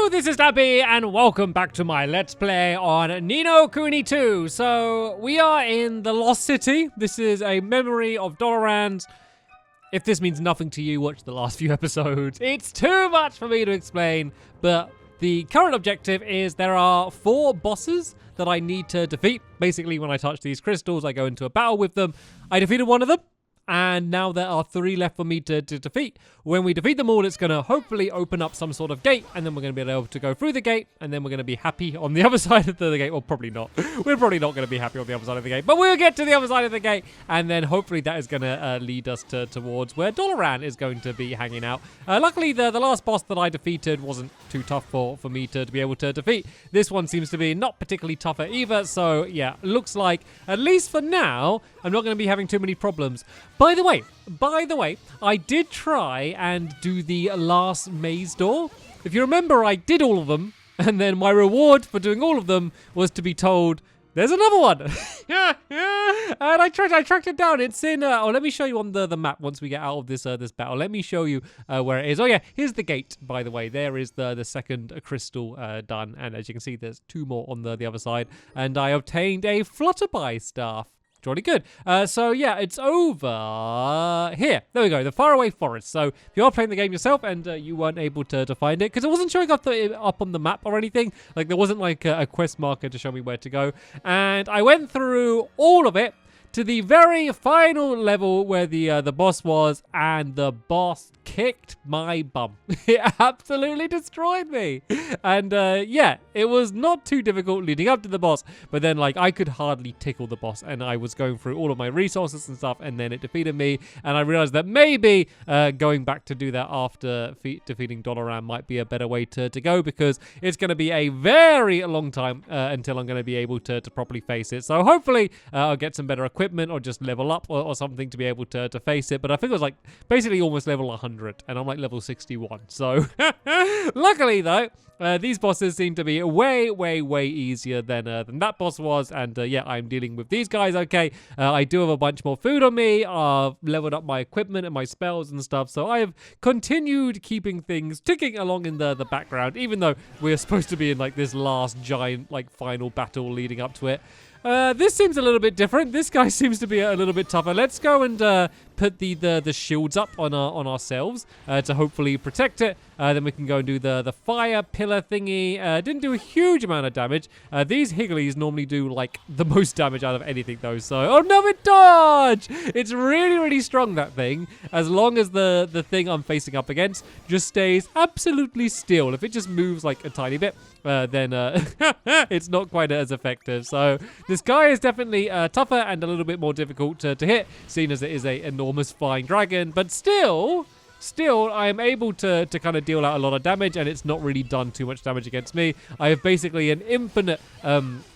this is Stampy, and welcome back to my Let's Play on Ni No Kuni 2. So, we are in the Lost City. This is a memory of Doloran's. If this means nothing to you, watch the last few episodes. It's too much for me to explain, but the current objective is there are 4 bosses that I need to defeat. Basically, when I touch these crystals, I go into a battle with them. I defeated one of them. And now there are 3 left for me to defeat. When we defeat them all, it's going to hopefully open up some sort of gate. And then we're going to be able to go through the gate. And then we're going to be happy on the other side of the gate. Well, probably not. We're probably not going to be happy on the other side of the gate. But we'll get to the other side of the gate. And then hopefully that is going to lead us towards where Doloran is going to be hanging out. Luckily, the last boss that I defeated wasn't too tough for me to be able to defeat. This one seems to be not particularly tougher either. So, yeah, looks like, at least for now, I'm not going to be having too many problems. By the way, I did try and do the last maze door. If you remember, I did all of them, and then my reward for doing all of them was to be told, there's another one. And I tracked it down. It's in, let me show you on the map once we get out of this battle. Let me show you where it is. Oh yeah, here's the gate, by the way. There is the second crystal done, and as you can see, there's 2 more on the other side. And I obtained a flutterby staff. Jolly good. So yeah, it's over here. There we go, the faraway forest. So if you are playing the game yourself and you weren't able to find it, because it wasn't showing up on the map or anything, like there wasn't like a quest marker to show me where to go. And I went through all of it to the very final level where the boss was, and the boss kicked my bum. It absolutely destroyed me. And yeah, it was not too difficult leading up to the boss, but then like I could hardly tickle the boss, and I was going through all of my resources and stuff, and then it defeated me, and I realized that maybe going back to do that after defeating Doloran might be a better way to go, because it's going to be a very long time until I'm going to be able to properly face it. So hopefully I'll get some better equipment or just level up or something to be able to face it. But I think it was like basically almost level 100, and I'm like level 61. So luckily though, these bosses seem to be way easier than that boss was. And yeah, I'm dealing with these guys okay. I do have a bunch more food on me. I've leveled up my equipment and my spells and stuff. So I have continued keeping things ticking along in the background, even though we're supposed to be in like this last giant like final battle leading up to it. This seems a little bit different. This guy seems to be a little bit tougher. Let's go and put the shields up on ourselves to hopefully protect it. Then we can go and do the fire pillar thingy. Didn't do a huge amount of damage. These higglies normally do like the most damage out of anything though. So, oh no, it dodge! It's really strong, that thing. As long as the thing I'm facing up against just stays absolutely still. If it just moves like a tiny bit, then it's not quite as effective. So this guy is definitely tougher and a little bit more difficult to hit, seeing as it is a enormous flying dragon. But still, I am able to kind of deal out a lot of damage, and it's not really done too much damage against me. I have basically an infinite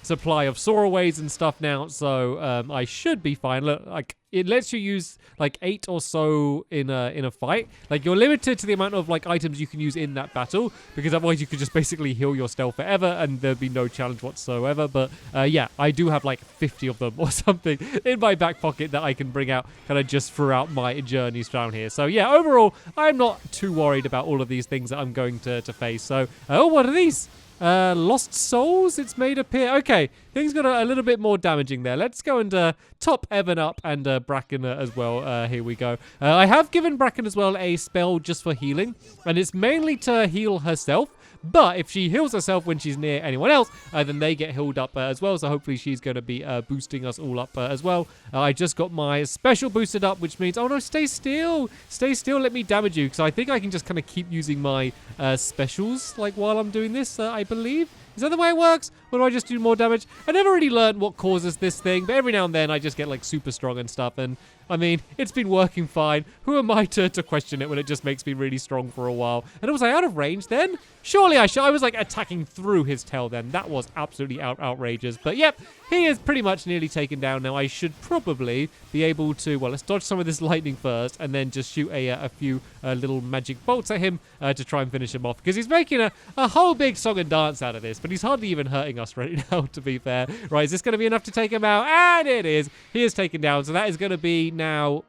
supply of soaraways and stuff now, so I should be fine. Look, like it lets you use like 8 or so in a fight. Like you're limited to the amount of like items you can use in that battle, because otherwise you could just basically heal yourself forever and there'd be no challenge whatsoever. But yeah, I do have like 50 of them or something in my back pocket that I can bring out kind of just throughout my journeys down here. So yeah, overall, I'm not too worried about all of these things that I'm going to face. So, oh, what are these? Lost souls, it's made appear. Okay, things got a little bit more damaging there. Let's go and top Evan up and Bracken as well. Here we go. I have given Bracken as well a spell just for healing, and it's mainly to heal herself. But if she heals herself when she's near anyone else, then they get healed up as well. So hopefully she's going to be boosting us all up as well. I just got my special boosted up, which means, oh no, stay still. Stay still, let me damage you. Because I think I can just kind of keep using my specials like while I'm doing this, I believe. Is that the way it works? Or do I just do more damage? I never really learned what causes this thing, but every now and then I just get like super strong and stuff. And I mean, it's been working fine. Who am I to question it when it just makes me really strong for a while? And was I out of range then? Surely I was like attacking through his tail then. That was absolutely outrageous. But yep, he is pretty much nearly taken down now. I should probably be able to, well, let's dodge some of this lightning first and then just shoot a few little magic bolts at him to try and finish him off. Because he's making a whole big song and dance out of this, but he's hardly even hurting us right now, to be fair. Right, is this going to be enough to take him out? And it is. He is taken down. So that is going to be now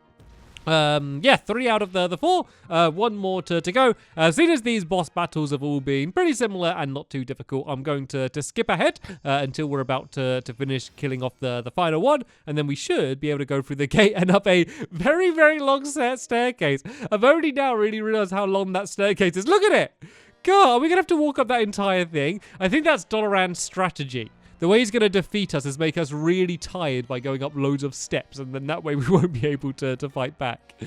Yeah, 3 out of the 4. 1 more to go. Seeing as these boss battles have all been pretty similar and not too difficult, I'm going to skip ahead until we're about to finish killing off the final one, and then we should be able to go through the gate and up a very, very long staircase. I've only now really realized how long that staircase is. Look at it! God, are we going to have to walk up that entire thing? I think that's Dolaran's strategy. The way he's going to defeat us is make us really tired by going up loads of steps, and then that way we won't be able to fight back.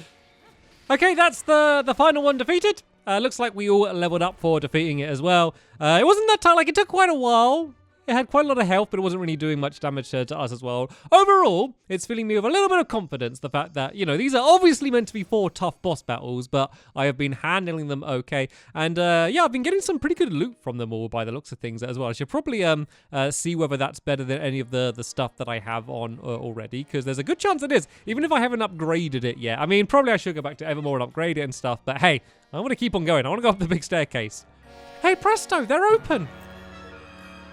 Okay, that's the final one defeated. Looks like we all leveled up for defeating it as well. It wasn't that tight. Like, it took quite a while. It had quite a lot of health, but it wasn't really doing much damage to us as well. Overall, it's filling me with a little bit of confidence, the fact that, you know, these are obviously meant to be 4 tough boss battles, but I have been handling them okay. And, yeah, I've been getting some pretty good loot from them all by the looks of things as well. I should probably see whether that's better than any of the stuff that I have on already, because there's a good chance it is, even if I haven't upgraded it yet. I mean, probably I should go back to Evermore and upgrade it and stuff, but hey, I want to keep on going. I want to go up the big staircase. Hey, presto, they're open!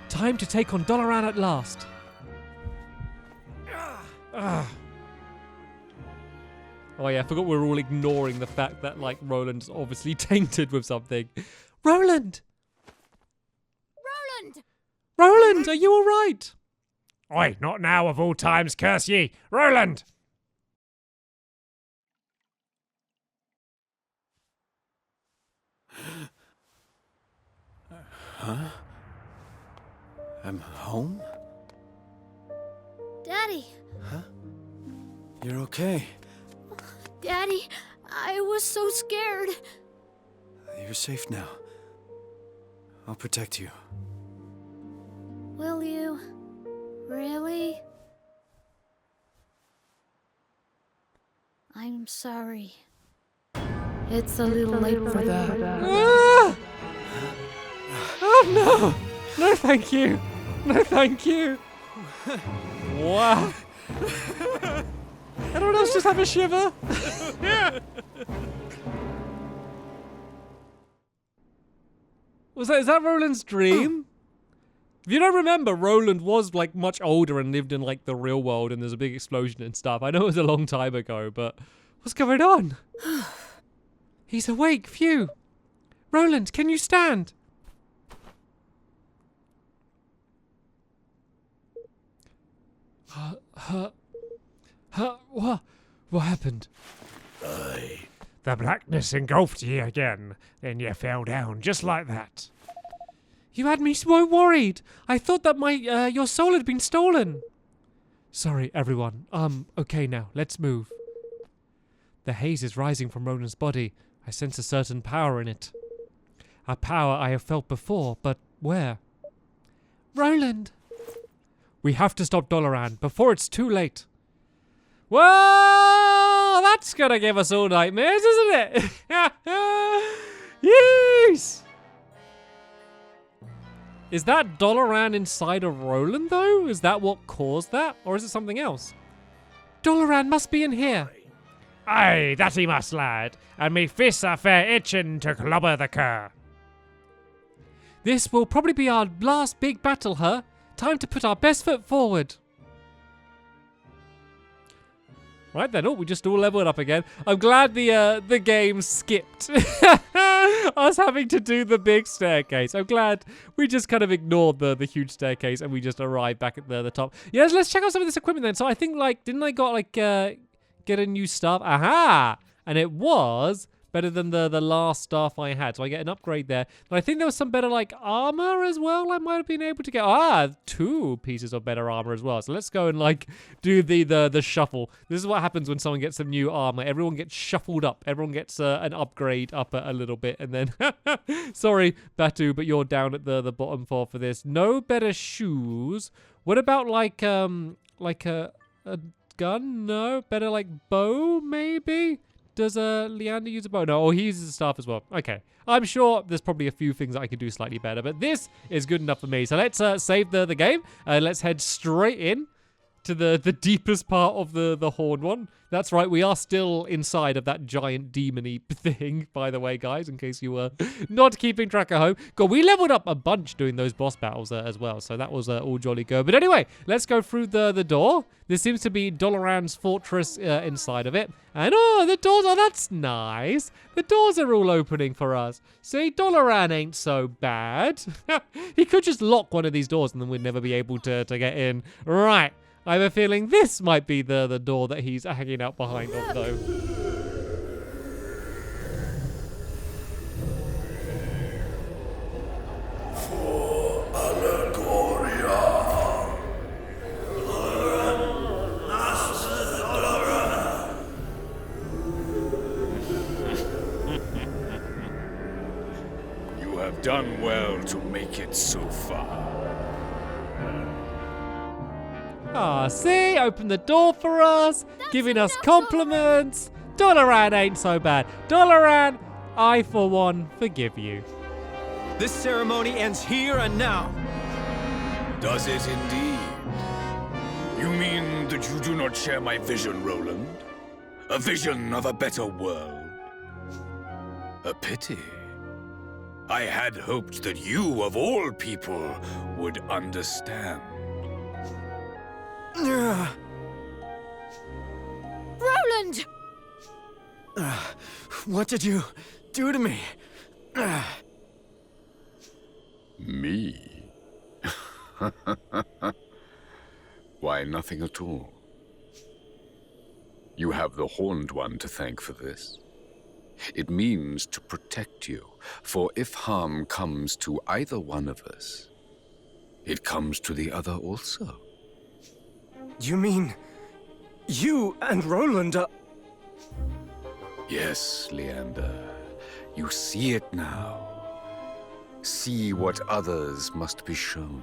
Time to take on Dolaran at last. Oh yeah, I forgot we're all ignoring the fact that, like, Roland's obviously tainted with something. Roland! Roland! Roland, are you alright? Oi, not now of all times, curse ye! Roland! Huh? I'm home? Daddy! Huh? You're okay. Daddy, I was so scared. You're safe now. I'll protect you. Will you? Really? I'm sorry. It's a little late for that. Ah! Oh no! No thank you! No thank you! Wow! Anyone else just have a shiver? Is that Roland's dream? If you don't remember, Roland was like much older and lived in like the real world, and there's a big explosion and stuff. I know it was a long time ago, but what's going on? He's awake, phew. Roland, can you stand? What happened? The blackness engulfed ye again, then ye fell down just like that. You had me so worried. I thought that your soul had been stolen. Sorry, everyone. Okay now. Let's move. The haze is rising from Roland's body. I sense a certain power in it. A power I have felt before, but where? Roland! We have to stop Dolaran before it's too late. Well, that's gonna give us all nightmares, isn't it? Yes! Is that Dolaran inside of Roland, though? Is that what caused that? Or is it something else? Dolaran must be in here. Aye, that he must, lad, and me fists are fair itching to clobber the cur. This will probably be our last big battle, huh? Time to put our best foot forward. Right then, we just all leveled up again. I'm glad the game skipped us having to do the big staircase. I'm glad we just kind of ignored the huge staircase and we just arrived back at the top. Yeah, let's check out some of this equipment then. So I think, like, didn't I got, like, get a new stuff? Aha! And it was better than the last stuff I had. So I get an upgrade there. But I think there was some better, like, armor as well I might have been able to get. 2 pieces of better armor as well. So let's go and, like, do the shuffle. This is what happens when someone gets some new armor. Everyone gets shuffled up. Everyone gets an upgrade up a little bit. And then, sorry, Batu, but you're down at the bottom for this. No better shoes. What about, like a gun? No. Better, like, bow, maybe? Does Leander use a bow? No, he uses a staff as well. Okay. I'm sure there's probably a few things that I could do slightly better, but this is good enough for me. So let's save the game. Let's head straight in to the deepest part of the horned one. That's right, we are still inside of that giant demon-y thing, by the way, guys, in case you were not keeping track at home. God, we leveled up a bunch doing those boss battles as well, so that was all jolly good. But anyway, let's go through the door. This seems to be Dolaran's fortress inside of it. And oh, the doors, oh, that's nice. The doors are all opening for us. See, Dolaran ain't so bad. He could just lock one of these doors and then we'd never be able to get in. Right. I have a feeling this might be the door that he's hanging out behind of, though. You have done well to make it so far. Ah, see? Open the door for us, giving us compliments. Dolaran ain't so bad. Dolaran, I, for one, forgive you. This ceremony ends here and now. Does it indeed? You mean that you do not share my vision, Roland? A vision of a better world? A pity. I had hoped that you, of all people, would understand. Roland! What did you do to me? Me? Why, nothing at all. You have the Horned One to thank for this. It means to protect you, for if harm comes to either one of us, it comes to the other also. You mean you and Roland are... Yes, Leander. You see it now. See what others must be shown.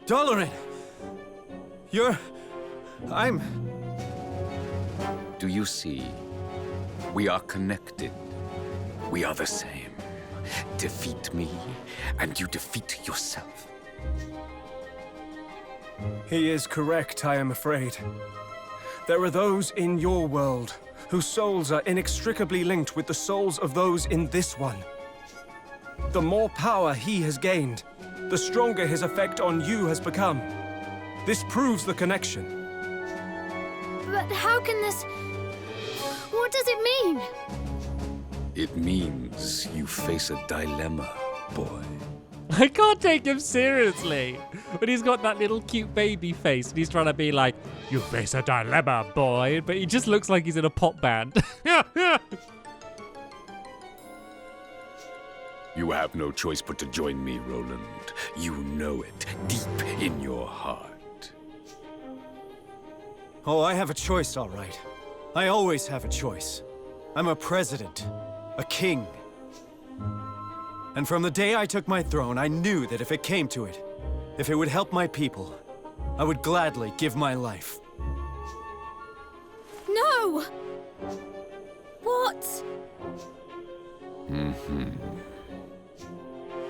Dolaran! I'm... Do you see? We are connected. We are the same. Defeat me, and you defeat yourself. He is correct, I am afraid. There are those in your world whose souls are inextricably linked with the souls of those in this one. The more power he has gained, the stronger his effect on you has become. This proves the connection. But how can this... What does it mean? It means you face a dilemma, boy. I can't take him seriously. But he's got that little cute baby face and he's trying to be like, you face a dilemma, boy. But he just looks like he's in a pop band. You have no choice but to join me, Roland. You know it, deep in your heart. Oh, I have a choice, all right. I always have a choice. I'm a president, a king. And from the day I took my throne, I knew that if it came to it, if it would help my people, I would gladly give my life. No! What?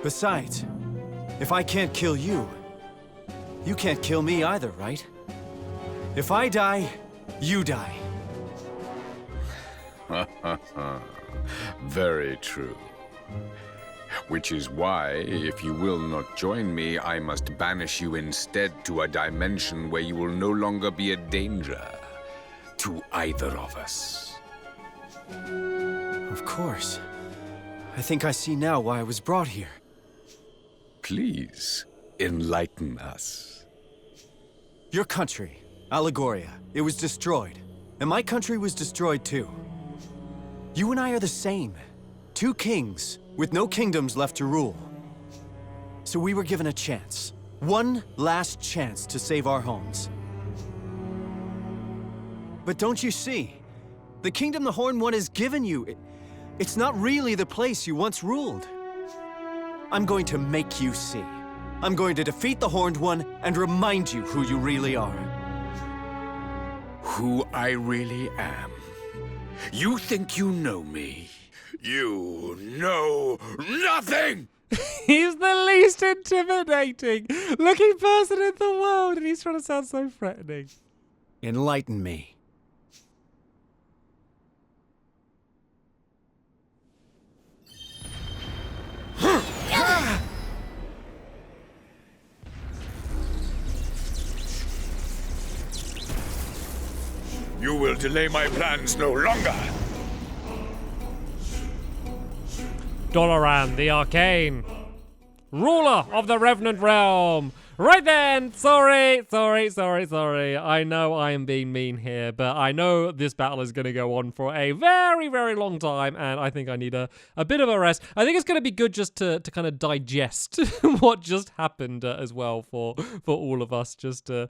Besides, if I can't kill you, you can't kill me either, right? If I die, you die. Very true. Which is why, if you will not join me, I must banish you instead to a dimension where you will no longer be a danger to either of us. Of course. I think I see now why I was brought here. Please, enlighten us. Your country, Allegoria, it was destroyed. And my country was destroyed too. You and I are the same. Two kings, with no kingdoms left to rule. So we were given a chance. One last chance to save our homes. But don't you see? The kingdom the Horned One has given you, it's not really the place you once ruled. I'm going to make you see. I'm going to defeat the Horned One and remind you who you really are. Who I really am. You think you know me? You know nothing! He's the least intimidating looking person in the world, and he's trying to sound so threatening. Enlighten me. You will delay my plans no longer. Doloran, the Arcane, ruler of the Revenant Realm. Right then, sorry. I know I am being mean here, but I know this battle is going to go on for a very, very long time, and I think I need a bit of a rest. I think it's going to be good just to kind of digest what just happened as well for all of us, just to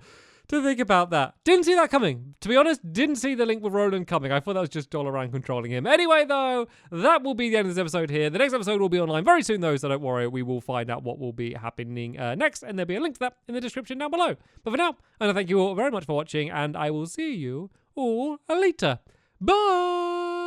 think about that. Didn't see that coming. To be honest, didn't see the link with Roland coming. I thought that was just Doloran controlling him. Anyway, though, that will be the end of this episode here. The next episode will be online very soon, though, so don't worry. We will find out what will be happening next, and there'll be a link to that in the description down below. But for now, I want to thank you all very much for watching, and I will see you all later. Bye!